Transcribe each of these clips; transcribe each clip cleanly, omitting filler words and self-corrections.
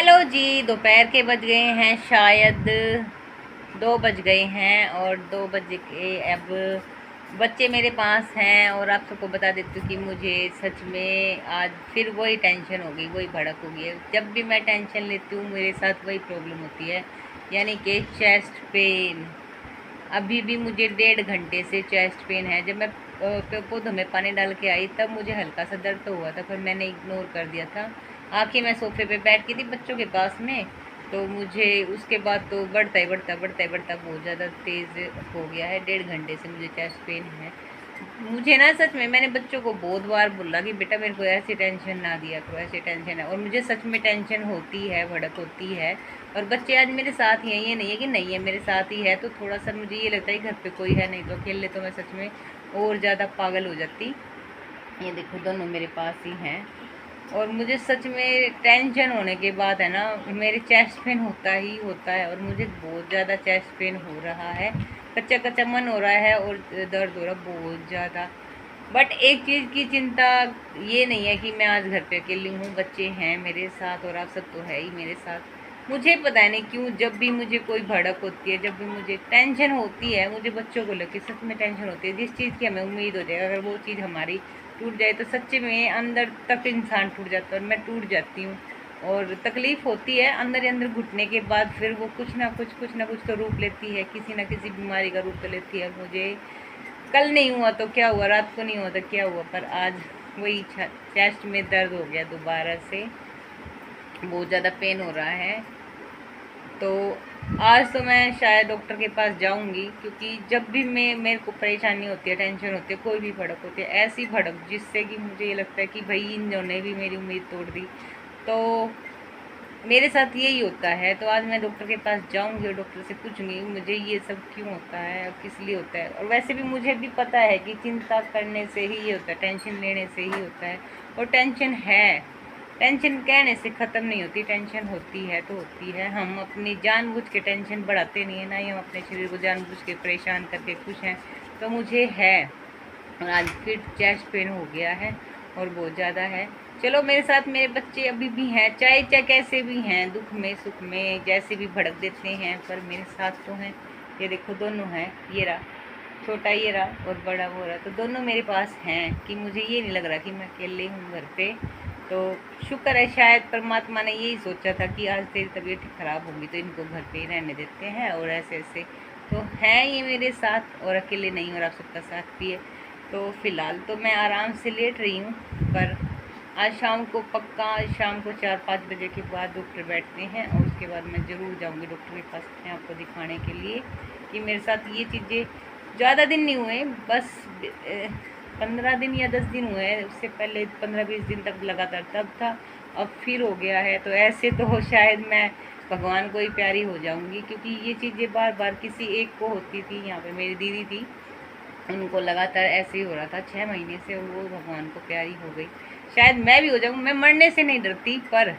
Hello जी, दोपहर के बज गए हैं, शायद 2 बज गए हैं और 2 बज के अब बच्चे मेरे पास हैं। और आप सबको बता देती हूँ कि मुझे सच में आज फिर वही टेंशन हो गई, वही भड़क हो गई है। जब भी मैं टेंशन लेती हूँ मेरे साथ वही प्रॉब्लम होती है, यानी कि चेस्ट पेन। अभी भी मुझे 1.5 घंटे से चेस्ट पेन है। जब मैं पौधों में पानी डाल के आई तब मुझे हल्का सा दर्द तो हुआ था, पर मैंने इग्नोर कर दिया था। आके मैं सोफे पे बैठ गई थी बच्चों के पास में, तो मुझे उसके बाद तो बढ़ता ही बढ़ता बढ़ता ही बढ़ता बहुत ज़्यादा तेज़ हो गया है। 1.5 घंटे से मुझे चेस्ट पेन है। मुझे ना सच में मैंने बच्चों को बहुत बार बोला कि बेटा मेरे को ऐसी टेंशन ना दिया करो, ऐसी टेंशन है। और मुझे सच में टेंशन होती है, भड़क होती है। और बच्चे आज मेरे साथ ही हैं, ये नहीं है कि नहीं है, मेरे साथ ही है। तो थोड़ा सा मुझे ये लगता है घर पे कोई है, नहीं तो अकेले तो मैं सच में और ज़्यादा पागल हो जाती। ये देखो दोनों मेरे पास ही हैं। और मुझे सच में टेंशन होने के बाद है ना, मेरे चेस्ट पेन होता ही होता है। और मुझे बहुत ज़्यादा चेस्ट पेन हो रहा है, कच्चा कच्चा मन हो रहा है और दर्द हो रहा है बहुत ज़्यादा। बट एक चीज़ की चिंता ये नहीं है कि मैं आज घर पे अकेली हूँ, बच्चे हैं मेरे साथ और आप सब तो है ही मेरे साथ। मुझे पता नहीं क्यों जब भी मुझे कोई भड़क होती है, जब भी मुझे टेंशन होती है, मुझे बच्चों को लेकर सच में टेंशन होती है। जिस चीज़ की हमें उम्मीद हो जाए, अगर वो चीज़ हमारी टूट जाए तो सच्चे में अंदर तक इंसान टूट जाता है और मैं टूट जाती हूँ। और तकलीफ़ होती है अंदर ही अंदर घुटने के बाद, फिर वो कुछ ना कुछ तो रूप लेती है, किसी ना किसी बीमारी का रूप तो लेती है। मुझे कल नहीं हुआ तो क्या हुआ, रात को नहीं हुआ तो क्या हुआ, पर आज वही चेस्ट में दर्द हो गया दोबारा से, बहुत ज़्यादा पेन हो रहा है। तो आज तो मैं शायद डॉक्टर के पास जाऊंगी, क्योंकि जब भी मेरे को परेशानी होती है, टेंशन होती है, कोई भी भड़क होती है, ऐसी भड़क जिससे कि मुझे ये लगता है कि भाई इन्होंने भी मेरी उम्मीद तोड़ दी, तो मेरे साथ यही होता है। तो आज मैं डॉक्टर के पास जाऊंगी और डॉक्टर से पूछूंगी मुझे ये सब क्यों होता है और किस लिए होता है। और वैसे भी मुझे भी पता है कि चिंता करने से ही ये होता है, टेंशन लेने से ही होता है। और टेंशन है, टेंशन कहने से ख़त्म नहीं होती, टेंशन होती है तो होती है। हम अपनी जानबूझ के टेंशन बढ़ाते नहीं है, ना ही हम अपने शरीर को जानबूझ के परेशान करके खुश हैं। तो मुझे है, और आज फिर चेस्ट पेन हो गया है और बहुत ज़्यादा है। चलो मेरे साथ मेरे बच्चे अभी भी हैं, चाहे चाहे कैसे भी हैं, दुख में सुख में जैसे भी भड़क देते हैं, पर मेरे साथ तो हैं। ये देखो दोनों हैं, ये रहा छोटा, ये रहा और बड़ा वो रहा। तो दोनों मेरे पास हैं कि मुझे ये नहीं लग रहा कि मैं अकेले हूँ घर पे। तो शुक्र है, शायद परमात्मा ने यही सोचा था कि आज तेरी तबीयत ख़राब होगी तो इनको घर पे ही रहने देते हैं। और ऐसे ऐसे तो हैं ये मेरे साथ, और अकेले नहीं, और आप सबका साथ भी है। तो फ़िलहाल तो मैं आराम से लेट रही हूँ, पर आज शाम को पक्का, आज शाम को 4-5 बजे के बाद डॉक्टर बैठते हैं और उसके बाद मैं ज़रूर जाऊँगी डॉक्टर के पास अपने आप को दिखाने के लिए कि मेरे साथ ये चीज़ें ज़्यादा दिन नहीं हुए, बस 15 दिन या 10 दिन हुए हैं। उससे पहले 15-20 दिन तक लगातार तब था, अब फिर हो गया है। तो ऐसे तो शायद मैं भगवान को ही प्यारी हो जाऊंगी, क्योंकि ये चीज़ें बार बार किसी एक को होती थी। यहाँ पे मेरी दीदी थी, उनको लगातार ऐसे ही हो रहा था 6 महीने से, और वो भगवान को प्यारी हो गई। शायद मैं भी हो जाऊँ। मैं मरने से नहीं डरती, पर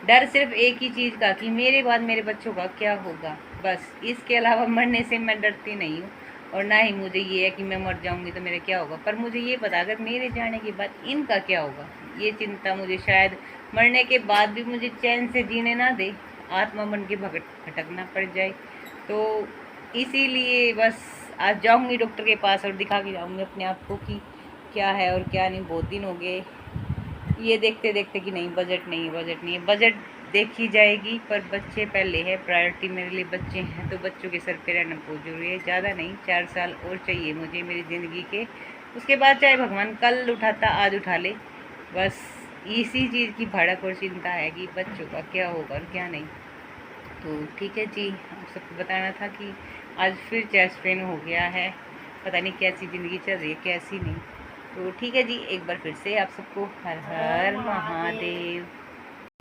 डर सिर्फ एक ही चीज़ का कि मेरे बाद मेरे बच्चों का क्या होगा, बस। इसके अलावा मरने से मैं डरती नहीं हूँ। और ना ही मुझे ये है कि मैं मर जाऊँगी तो मेरे क्या होगा, पर मुझे ये पता अगर मेरे जाने के बाद इनका क्या होगा, ये चिंता मुझे शायद मरने के बाद भी मुझे चैन से जीने ना दे, आत्मा बन के भटकना पड़ जाए। तो इसीलिए बस आज जाऊँगी डॉक्टर के पास और दिखा के जाऊँगी अपने आप को कि क्या है और क्या नहीं। बहुत दिन हो गए ये देखते देखते कि नहीं बजट नहीं, बजट नहीं है। बजट देखी जाएगी, पर बच्चे पहले है, प्रायोरिटी मेरे लिए बच्चे हैं। तो बच्चों के सर पे रहना बहुत ज़रूरी है। ज़्यादा नहीं, 4 साल और चाहिए मुझे मेरी ज़िंदगी के। उसके बाद चाहे भगवान कल उठाता आज उठा ले, बस इसी चीज़ की भड़क और चिंता है कि बच्चों का क्या होगा और क्या नहीं। तो ठीक है जी, आप सबको बताना था कि आज फिर चेस्ट पेन हो गया है। पता नहीं कैसी ज़िंदगी चल रही है, कैसी नहीं। तो ठीक है जी, एक बार फिर से आप सबको हर हर महादेव।